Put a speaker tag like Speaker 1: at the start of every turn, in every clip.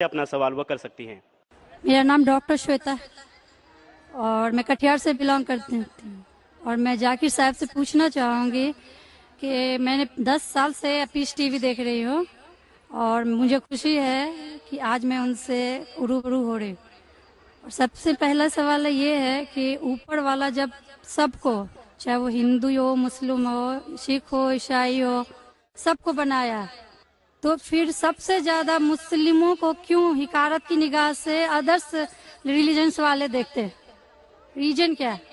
Speaker 1: अपना सवाल वो कर सकती हैं।
Speaker 2: मेरा नाम डॉक्टर श्वेता है और मैं कटिहार से बिलोंग करती हूँ। और मैं जाकिर साहब से पूछना चाहूँगी कि मैंने 10 साल से पीस टीवी देख रही हूँ और मुझे खुशी है कि आज मैं उनसे रूबरू हो रही हूँ। और सबसे पहला सवाल ये है कि ऊपर वाला जब सबको, चाहे वो हिंदू हो, मुस्लिम हो, सिख हो, ईसाई हो, सबको बनाया, तो फिर सबसे ज्यादा मुस्लिमों को क्यों हिकारत की निगाह से अदर्स रिलीजन्स वाले देखते हैं? रीजन क्या है?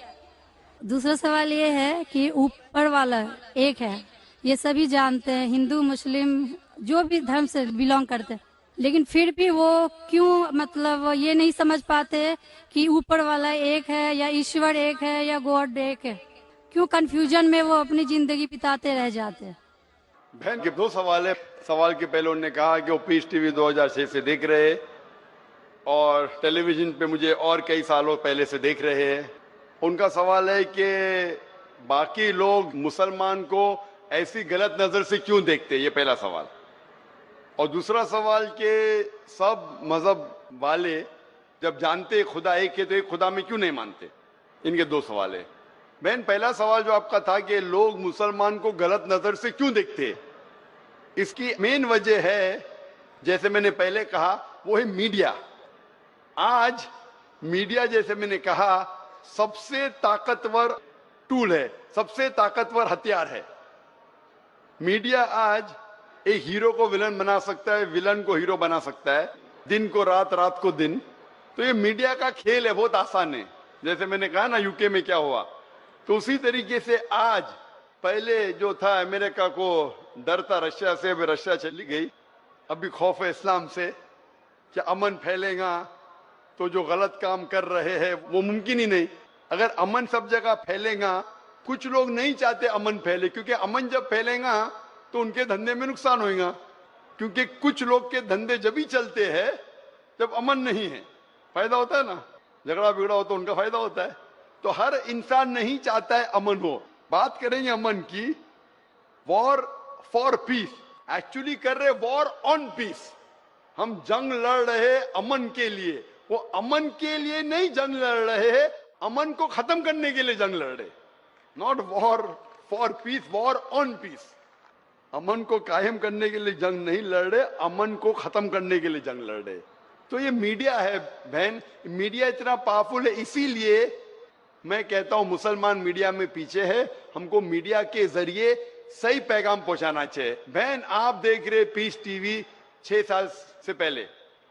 Speaker 2: दूसरा सवाल ये है कि ऊपर वाला एक है, ये सभी जानते हैं, हिंदू मुस्लिम जो भी धर्म से बिलोंग करते हैं, लेकिन फिर भी वो क्यों मतलब ये नहीं समझ पाते कि ऊपर वाला एक है या ईश्वर एक है या गॉड एक है? क्यों कंफ्यूजन में वो अपनी जिंदगी बिताते रह जाते हैं?
Speaker 3: बहन के दो सवाल है। सवाल के पहले उन्होंने कहा कि वो पीस टीवी 2006 से देख रहे हैं और टेलीविजन पे मुझे और कई सालों पहले से देख रहे हैं। उनका सवाल है कि बाकी लोग मुसलमान को ऐसी गलत नजर से क्यों देखते हैं, ये पहला सवाल। और दूसरा सवाल कि सब मजहब वाले जब जानते खुदा एक है तो एक खुदा में क्यों नहीं मानते। इनके दो सवाल है। बहन, पहला सवाल जो आपका था कि लोग मुसलमान को गलत नजर से क्यों देखते हैं, इसकी मेन वजह है, जैसे मैंने पहले कहा, वो है मीडिया। आज मीडिया, जैसे मैंने कहा, सबसे ताकतवर टूल है, सबसे ताकतवर हथियार है। मीडिया आज एक हीरो को विलन बना सकता है, विलन को हीरो बना सकता है, दिन को रात, रात को दिन। तो ये मीडिया का खेल है, बहुत आसान है। जैसे मैंने कहा ना यूके में क्या हुआ, तो उसी तरीके से आज, पहले जो था अमेरिका को डर था रशिया से, अभी रशिया चली गई, अभी खौफ है इस्लाम से कि अमन फैलेगा तो जो गलत काम कर रहे हैं वो मुमकिन ही नहीं। अगर अमन सब जगह फैलेगा, कुछ लोग नहीं चाहते अमन फैले, क्योंकि अमन जब फैलेगा तो उनके धंधे में नुकसान होगा, क्योंकि कुछ लोग के धंधे जब ही चलते हैं जब अमन नहीं है। फायदा होता है ना, झगड़ा बिगड़ा हो तो उनका फायदा होता है। तो हर इंसान नहीं चाहता है अमन हो। बात करेंगे अमन की, वॉर फॉर पीस, एक्चुअली कर रहे वॉर ऑन पीस। हम जंग लड़ रहे अमन के लिए, वो अमन के लिए नहीं जंग लड़ रहे, अमन को खत्म करने के लिए जंग लड़ रहे। Not war for peace, war on peace. अमन को कायम करने के लिए जंग नहीं लड़ रहे, अमन को खत्म करने के लिए जंग लड़ रहे। तो ये मीडिया है बहन, मीडिया इतना पावरफुल है, इसीलिए मैं कहता हूं मुसलमान मीडिया में पीछे है। हमको मीडिया के जरिए सही पैगाम पहुंचाना चाहिए। बहन, आप देख रहे पीस टीवी 6 साल से पहले,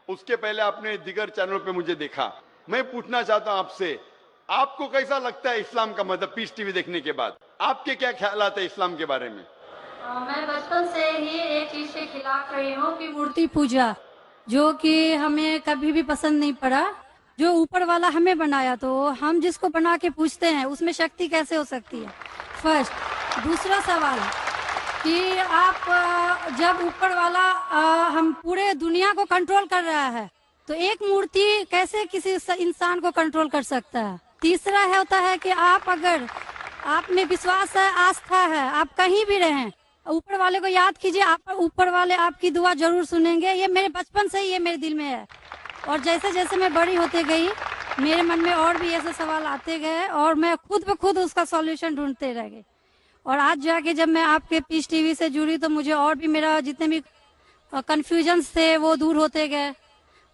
Speaker 3: उसके पहले आपने दिगर चैनल पे मुझे देखा। मैं पूछना चाहता हूं आपसे, आपको कैसा लगता है इस्लाम का मतलब पीस टीवी देखने के बाद? आपके क्या ख्यालात है इस्लाम के बारे में?
Speaker 2: मैं बचपन से ही एक चीज के खिलाफ रही हूँ कि मूर्ति पूजा, जो कि हमें कभी भी पसंद नहीं पड़ा। जो ऊपर वाला हमें बनाया, तो हम जिसको बना के पूछते हैं उसमें शक्ति कैसे हो सकती है? फर्स्ट। दूसरा सवाल कि आप जब ऊपर वाला हम पूरे दुनिया को कंट्रोल कर रहा है, तो एक मूर्ति कैसे किसी इंसान को कंट्रोल कर सकता है? तीसरा है होता है कि आप अगर आप में विश्वास है, आस्था है, आप कहीं भी रहें, ऊपर वाले को याद कीजिए, आप ऊपर वाले आपकी दुआ जरूर सुनेंगे। ये मेरे बचपन से ही ये मेरे दिल में है। और जैसे जैसे मैं बड़ी होते गई, मेरे मन में और भी ऐसे सवाल आते गए और मैं खुद ब खुद उसका सॉल्यूशन ढूंढते रह गई। और आज जाके जब मैं आपके पीस टीवी से जुड़ी, तो मुझे और भी, मेरा जितने भी कंफ्यूजन थे वो दूर होते गए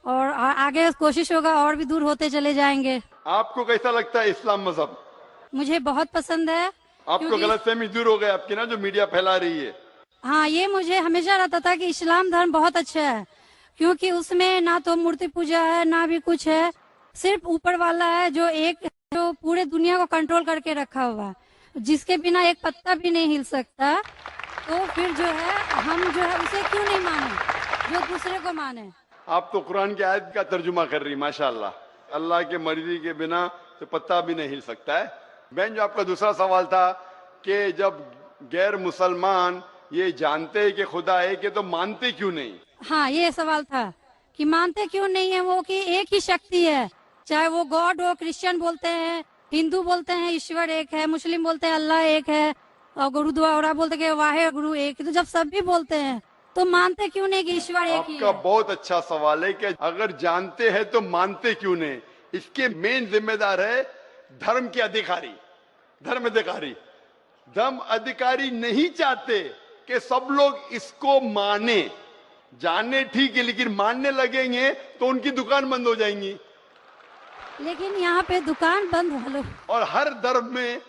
Speaker 2: और आगे कोशिश होगा और भी दूर होते चले जाएंगे।
Speaker 3: आपको कैसा लगता है इस्लाम मजहब?
Speaker 2: मुझे बहुत पसंद है।
Speaker 3: आपको गलतफहमी दूर हो गई आपकी ना, जो मीडिया फैला रही है?
Speaker 2: हाँ, ये मुझे हमेशा रहता था कि इस्लाम धर्म बहुत अच्छा है, क्योंकि उसमें ना तो मूर्ति पूजा है ना भी कुछ है, सिर्फ ऊपर वाला है जो एक, जो पूरे दुनिया को कंट्रोल करके रखा हुआ है, जिसके बिना एक पत्ता भी नहीं हिल सकता। तो फिर जो है हम जो है उसे क्यों नहीं माने, जो दूसरे को माने।
Speaker 3: आप तो कुरान की आयत का तर्जुमा कर रही, माशाल्लाह। अल्लाह के मर्जी के बिना तो पत्ता भी नहीं हिल सकता है। बहन, जो आपका दूसरा सवाल था कि जब गैर मुसलमान ये जानते हैं कि खुदा है, कि तो मानते क्यों नहीं?
Speaker 2: हाँ, ये सवाल था कि मानते क्यों नहीं है वो, कि एक ही शक्ति है, चाहे वो गॉड हो, क्रिश्चियन बोलते हैं, हिंदू बोलते हैं ईश्वर एक है, मुस्लिम बोलते हैं अल्लाह एक है, और गुरुद्वारा बोलते हैं वाहे गुरु एक। तो जब सब भी बोलते हैं तो मानते क्यों नहीं कि ईश्वर एक ही
Speaker 3: आपका
Speaker 2: है?
Speaker 3: बहुत अच्छा सवाल है कि अगर जानते हैं तो मानते क्यों नहीं। इसके मेन जिम्मेदार है धर्म के अधिकारी, धर्म अधिकारी। धर्म अधिकारी नहीं चाहते कि सब लोग इसको माने। जाने ठीक है, लेकिन मानने लगेंगे तो उनकी दुकान बंद हो जाएंगी।
Speaker 2: लेकिन यहाँ पे दुकान बंद वालों,
Speaker 3: और हर धर्म में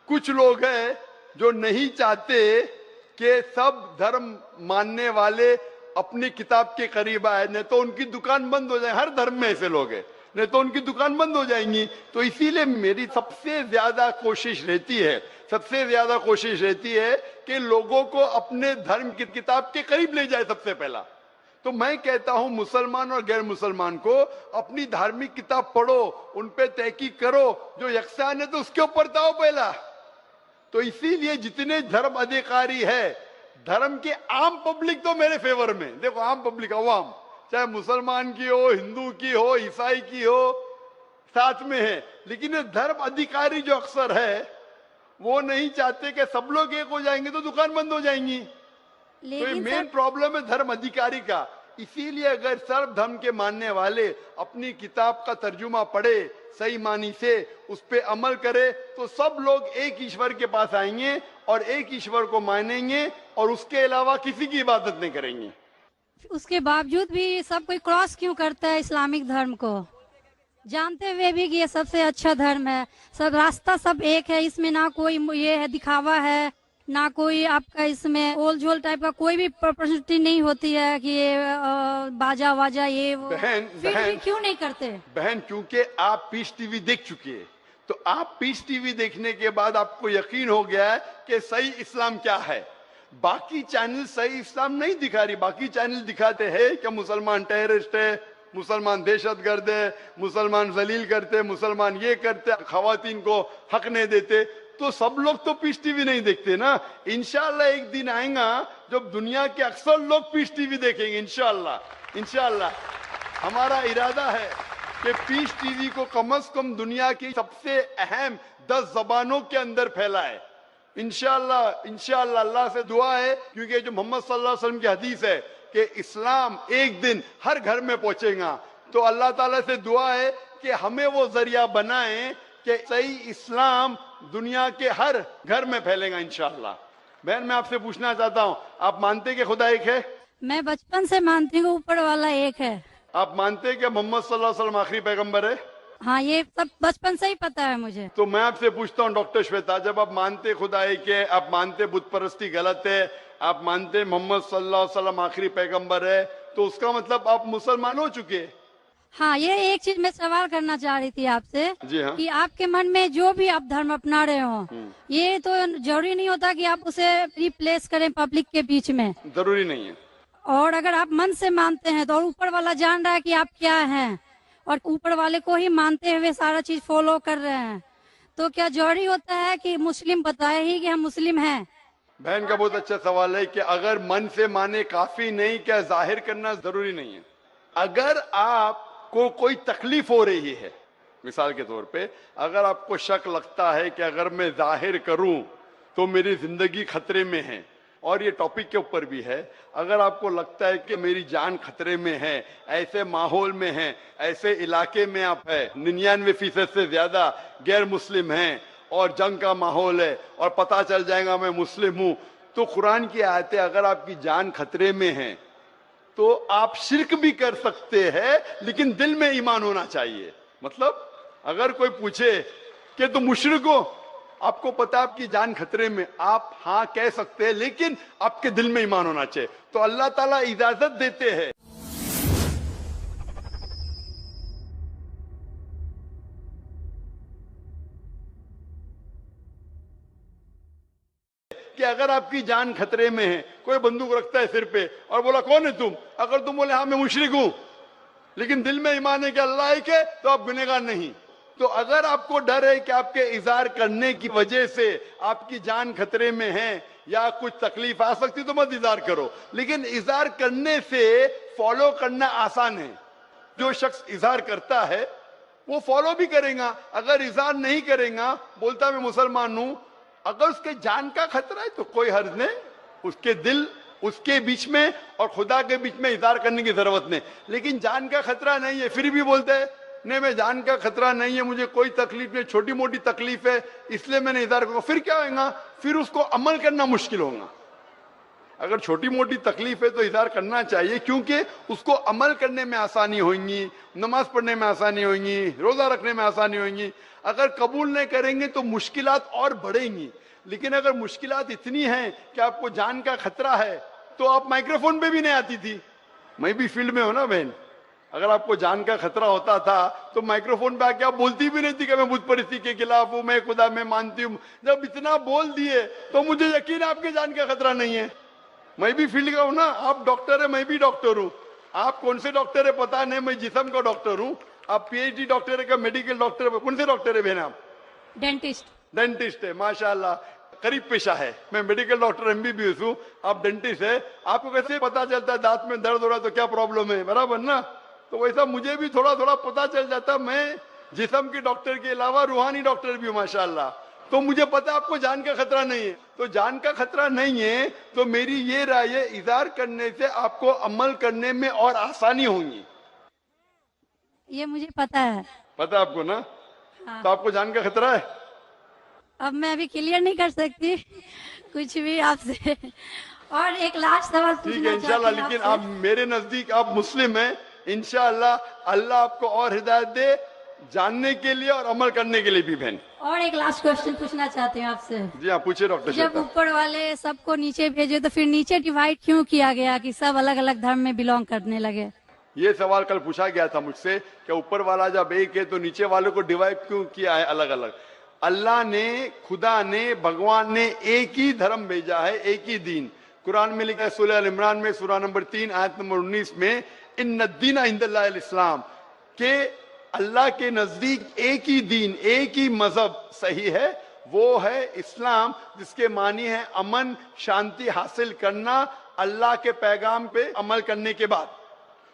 Speaker 3: कुछ लोग हैं जो नहीं चाहते कि सब धर्म मानने वाले अपनी किताब के करीब आए, नहीं तो उनकी दुकान बंद हो जाए। हर धर्म में ऐसे लोग हैं, नहीं तो उनकी दुकान बंद हो जाएंगी। तो इसीलिए मेरी सबसे ज्यादा कोशिश रहती है कि लोगों को अपने धर्म की किताब के करीब ले जाए सबसे पहला। तो मैं कहता हूं मुसलमान और गैर मुसलमान को अपनी धार्मिक किताब पढ़ो, उन पे तहकीक करो। जो यकसान है तो उसके ऊपर जाओ पहला। तो इसीलिए जितने धर्म अधिकारी है, धर्म के आम पब्लिक तो मेरे फेवर में, देखो आम पब्लिक, अवाम, चाहे मुसलमान की हो, हिंदू की हो, ईसाई की हो, साथ में है। लेकिन ये धर्म अधिकारी जो अक्सर है वो नहीं चाहते कि सब लोग एक हो जाएंगे तो दुकान बंद हो जाएंगी। तो ये
Speaker 2: लेकिन
Speaker 3: मेन
Speaker 2: सर,
Speaker 3: प्रॉब्लम है धर्म अधिकारी का। इसीलिए अगर सर्व धर्म के मानने वाले अपनी किताब का तर्जुमा पढ़े, सही मानी से उस पे अमल करे, तो सब लोग एक ईश्वर के पास आएंगे और एक ईश्वर को मानेंगे और उसके अलावा किसी की इबादत नहीं करेंगे।
Speaker 2: उसके बावजूद भी सब कोई क्रॉस क्यों करता है इस्लामिक धर्म को, जानते हुए भी कि ये सबसे अच्छा धर्म है, सब रास्ता सब एक है, इसमें ना कोई ये है दिखावा है, ना कोई आपका इसमें ओल झोल टाइप का कोई भी प्रॉपर्टी नहीं होती है कि ये बाजा वाजा ये वो। फिर भी क्यों नहीं करते?
Speaker 3: बहन, क्योंकि आप पीस टीवी देख चुकी है, तो आप पीस टीवी देखने के बाद आपको यकीन हो गया है कि सही इस्लाम क्या है। बाकी चैनल सही इस्लाम नहीं दिखा रही। बाकी चैनल दिखाते हैं कि मुसलमान टेररिस्ट है, मुसलमान दहशतगर्द है, मुसलमान जलील करते, मुसलमान ये करते, खवातीन को हक नहीं देते। तो सब लोग तो पीस टीवी नहीं देखते ना। इंशाल्लाह एक दिन आएगा जब दुनिया के अक्सर लोग पीस टीवी देखेंगे। इंशाल्लाह हमारा इरादा है कि पीस टीवी को कम से कम दुनिया की सबसे अहम 10 जबानों के अंदर फैलाए। इंशाल्लाह अल्लाह से दुआ है, क्योंकि जो मोहम्मद सल्लल्लाहु अलैहि वसल्लम की हदीस है कि इस्लाम एक दिन हर घर में पहुंचेगा। तो अल्लाह ताला से दुआ है कि हमें वो जरिया बनाए कि सही इस्लाम दुनिया के हर घर में फैलेगा इंशाल्लाह। बहन, मैं आपसे पूछना चाहता हूँ, आप मानते कि खुदा एक है?
Speaker 2: मैं बचपन से मानती हूँ ऊपर वाला एक है।
Speaker 3: आप मानते हैं कि मोहम्मद सल्लल्लाहु अलैहि वसल्लम आखिरी पैगंबर है?
Speaker 2: हाँ, ये सब बचपन से ही पता है मुझे।
Speaker 3: तो मैं आपसे पूछता हूँ डॉक्टर श्वेता, जब आप मानते खुदा एक है, आप मानते बुत परस्ती गलत है, आप मानते मोहम्मद सल्लल्लाहु अलैहि वसल्लम आखिरी पैगंबर है, तो उसका मतलब आप मुसलमान हो चुके।
Speaker 2: हाँ, ये एक चीज मैं सवाल करना चाह रही थी आपसे।
Speaker 3: जी हाँ।
Speaker 2: कि आपके मन में जो भी आप धर्म अपना रहे हो, ये तो जरूरी नहीं होता कि आप उसे रिप्लेस करें पब्लिक के बीच में।
Speaker 3: जरूरी नहीं है।
Speaker 2: और अगर आप मन से मानते हैं तो, और ऊपर वाला जान रहा है कि आप क्या हैं, और ऊपर वाले को ही मानते हुए सारा चीज फॉलो कर रहे हैं, तो क्या जरूरी होता है कि मुस्लिम बताए ही कि हम मुस्लिम हैं?
Speaker 3: बहन का बहुत अच्छा सवाल है कि अगर मन से माने काफी नहीं, क्या जाहिर करना जरूरी नहीं है? अगर आपको कोई तकलीफ हो रही है, मिसाल के तौर पे अगर आपको शक लगता है कि अगर मैं जाहिर करूं तो मेरी जिंदगी खतरे में है, और ये टॉपिक के ऊपर भी है, अगर आपको लगता है कि मेरी जान खतरे में है, ऐसे माहौल में है, ऐसे इलाके में आप है, 99% से ज्यादा गैर मुस्लिम हैं और जंग का माहौल है और पता चल जाएगा मैं मुस्लिम हूं, तो कुरान की आयतें, अगर आपकी जान खतरे में है तो आप शिर्क भी कर सकते हैं, लेकिन दिल में ईमान होना चाहिए। मतलब अगर कोई पूछे कि तुम मुशरिक हो, आपको पता है आपकी जान खतरे में, आप हाँ कह सकते हैं, लेकिन आपके दिल में ईमान होना चाहिए। तो अल्लाह ताला इजाजत देते हैं कि अगर आपकी जान खतरे में है, कोई बंदूक रखता है सिर पे और बोला कौन है तुम, अगर तुम बोले हाँ मैं मुशरिक हूं, लेकिन दिल में ईमान है कि अल्लाह एक है, तो आप गुनहगार नहीं। तो अगर आपको डर है कि आपके इज़हार करने की वजह से आपकी जान खतरे में है या कुछ तकलीफ आ सकती, तो मत इज़हार करो। लेकिन इज़हार करने से फॉलो करना आसान है। जो शख्स इज़हार करता है वो फॉलो भी करेगा। अगर इज़हार नहीं करेगा, बोलता मैं मुसलमान हूं, अगर उसके जान का खतरा है तो कोई हर्ज नहीं, उसके दिल उसके बीच में और खुदा के बीच में इज़हार करने की जरूरत नहीं। लेकिन जान का खतरा नहीं है, फिर भी बोलते हैं नहीं मैं जान का खतरा नहीं है, मुझे कोई तकलीफ नहीं, छोटी मोटी तकलीफ है इसलिए मैंने इज़हार करूंगा। फिर क्या होगा? फिर उसको अमल करना मुश्किल होगा। अगर छोटी मोटी तकलीफ है तो इज़हार करना चाहिए, क्योंकि उसको अमल करने में आसानी होगी, नमाज पढ़ने में आसानी होगी, रोजा रखने में आसानी होगी। अगर कबूल नहीं करेंगे तो मुश्किलात और बढ़ेंगी। लेकिन अगर मुश्किलात इतनी हैं कि आपको जान का खतरा है तो आप माइक्रोफोन पे भी नहीं आती थी। मैं भी फील्ड में हूं ना बहन, अगर आपको जान का खतरा होता था तो माइक्रोफोन पे आके आप बोलती भी नहीं थी कि मैं बुत परिस्थिति के खिलाफ हूं, मैं खुदा में मानती हूं। जब इतना बोल दिए तो मुझे यकीन है आपके जान का खतरा नहीं है। मैं भी फील्ड का हूं ना, आप डॉक्टर है, मैं भी डॉक्टर हूं। आप कौन से डॉक्टर है पता नहीं, मैं जिस्म का डॉक्टर हूं। आप पीएचडी डॉक्टर है, मेडिकल डॉक्टर है, कौन से डॉक्टर है बहन आप?
Speaker 2: डेंटिस्ट।
Speaker 3: डेंटिस्ट है, माशाल्लाह, करीब पेशा है। मैं मेडिकल डॉक्टर एमबीबीएस हूँ, आप डेंटिस्ट है। आपको कैसे पता चलता है दांत में दर्द हो रहा है तो क्या प्रॉब्लम है, बराबर ना? तो वैसा मुझे भी थोड़ा थोड़ा पता चल जाता। मैं जिस्म के डॉक्टर के अलावा रूहानी डॉक्टर भी हूँ माशाल्लाह। तो मुझे पता आपको जान का खतरा नहीं है। तो जान का खतरा नहीं है तो मेरी ये राय है, इज़हार करने से आपको अमल करने में और आसानी होगी।
Speaker 2: ये मुझे पता है।
Speaker 3: पता आपको ना?
Speaker 2: हाँ।
Speaker 3: तो आपको जान का खतरा है?
Speaker 2: अब मैं अभी क्लियर नहीं कर सकती कुछ भी आपसे। और एक लास्ट सवाल
Speaker 3: ठीक है
Speaker 2: पूछना
Speaker 3: इंशाल्लाह।
Speaker 2: चाहती हूँ
Speaker 3: लेकिन
Speaker 2: आपसे।
Speaker 3: आप मेरे नजदीक आप मुस्लिम हैं, इंशाल्लाह अल्लाह आपको और हिदायत दे जानने के लिए और अमल करने के लिए भी बहन।
Speaker 2: और एक लास्ट क्वेश्चन पूछना चाहती हूँ आपसे।
Speaker 3: जी हाँ पूछिए डॉक्टर
Speaker 2: जब
Speaker 3: श्वेता।
Speaker 2: ऊपर वाले सबको नीचे भेजे तो फिर नीचे डिवाइड क्यों किया गया कि सब अलग अलग धर्म में बिलोंग करने लगे?
Speaker 3: ये सवाल कल पूछा गया था मुझसे कि ऊपर वाला जब एक है तो नीचे वालों को डिवाइड क्यों किया है अलग अलग? अल्लाह ने, खुदा ने, भगवान ने एक ही धर्म भेजा है, एक ही दीन। कुरान में लिखा है सूरह अल इमरान में सूरह नंबर 3 आयत नंबर 19 में, इन्ना दीना इंदल्लाहिल इस्लाम, के अल्लाह के नजदीक एक ही दीन, एक ही मजहब सही है, वो है इस्लाम, जिसके मानी है अमन शांति हासिल करना अल्लाह के पैगाम पे अमल करने के बाद।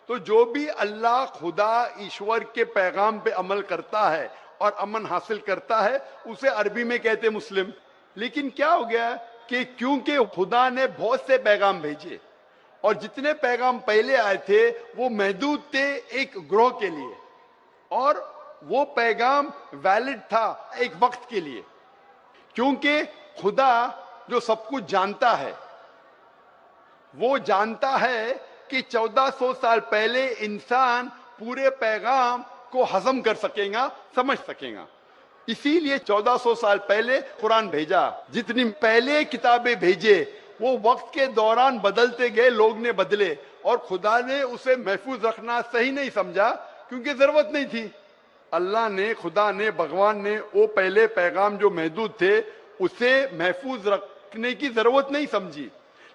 Speaker 3: तो जो भी अल्लाह खुदा ईश्वर के पैगाम पे अमल करता है और अमन हासिल करता है उसे अरबी में कहते मुस्लिम। लेकिन क्या हो गया कि क्योंकि खुदा ने बहुत से पैगाम भेजे और जितने पैगाम पहले आए थे वो महदूद थे एक ग्रोह के लिए, और वो पैगाम वैलिड था एक वक्त के लिए, क्योंकि खुदा जो सब कुछ जानता है वो जानता है कि 1400 साल पहले इंसान पूरे पैगाम को हजम कर सकेगा, समझ सकेगा। इसीलिए 1400 साल पहले कुरान भेजा। जितनी पहले किताबें भेजे वो वक्त के दौरान बदलते गए, लोग ने बदले, और खुदा ने उसे महफूज रखना सही नहीं समझा क्योंकि जरूरत नहीं थी। अल्लाह ने, खुदा ने, भगवान ने वो पहले पैगाम जो महदूद थे उसे महफूज रखने की जरूरत नहीं समझी।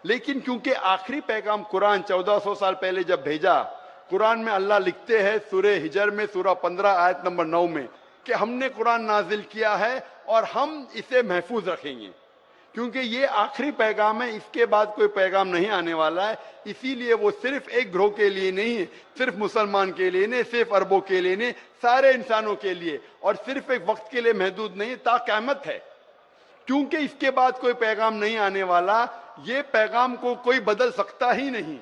Speaker 3: लेकिन क्योंकि आखिरी पैगाम कुरान 1400 साल पहले जब भेजा, कुरान में अल्लाह लिखते हैं सूरह हिजर में सूरह 15 आयत नंबर 9 में कि हमने कुरान नाजिल किया है और हम इसे महफूज रखेंगे, क्योंकि ये आखिरी पैगाम है, इसके बाद कोई पैगाम नहीं आने वाला है। इसीलिए वो सिर्फ एक ग्रोह के लिए नहीं, सिर्फ मुसलमान के लिए नहीं, सिर्फ अरबों के लिए नहीं, सारे इंसानों के लिए, और सिर्फ एक वक्त के लिए महदूद नहीं, ता क़यामत है। क्योंकि इसके बाद कोई पैगाम नहीं आने वाला, ये पैगाम को कोई बदल सकता ही नहीं।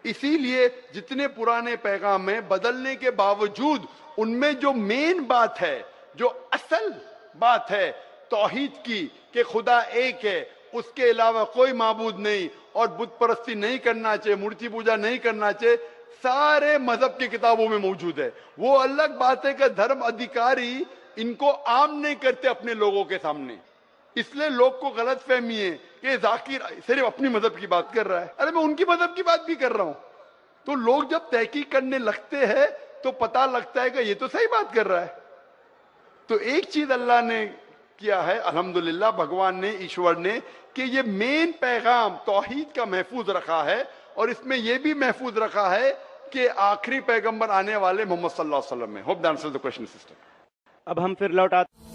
Speaker 3: इसीलिए जितने पुराने पैगाम हैं, बदलने के बावजूद उनमें जो मेन बात है, जो असल बात है तौहीद की, कि खुदा एक है, उसके अलावा कोई माबूद नहीं, और बुत परस्ती नहीं करना चाहिए, मूर्ति पूजा नहीं करना चाहिए, सारे मजहब की किताबों में मौजूद है। वो अलग बात है कि धर्म अधिकारी इनको आम नहीं करते अपने लोगों के सामने, इसलिए लोग को गलत फहमी है कि जाकिर सिर्फ अपनी मजहब की बात कर रहा है। अरे मैं उनकी मजहब की बात भी कर रहा हूं। तो लोग जब तहकीक करने लगते हैं तो पता लगता है कि ये तो सही बात कर रहा है। तो एक चीज अल्लाह ने किया है, अल्हम्दुलिल्लाह, भगवान ने, ईश्वर ने, कि ये मेन पैगाम तौहीद का महफूज रखा है, और इसमें यह भी महफूज रखा है कि आखिरी पैगंबर आने वाले मोहम्मद सल्लल्लाहु अलैहि वसल्लम में। Hope that answers the question sister.
Speaker 1: अब हम फिर लौट आते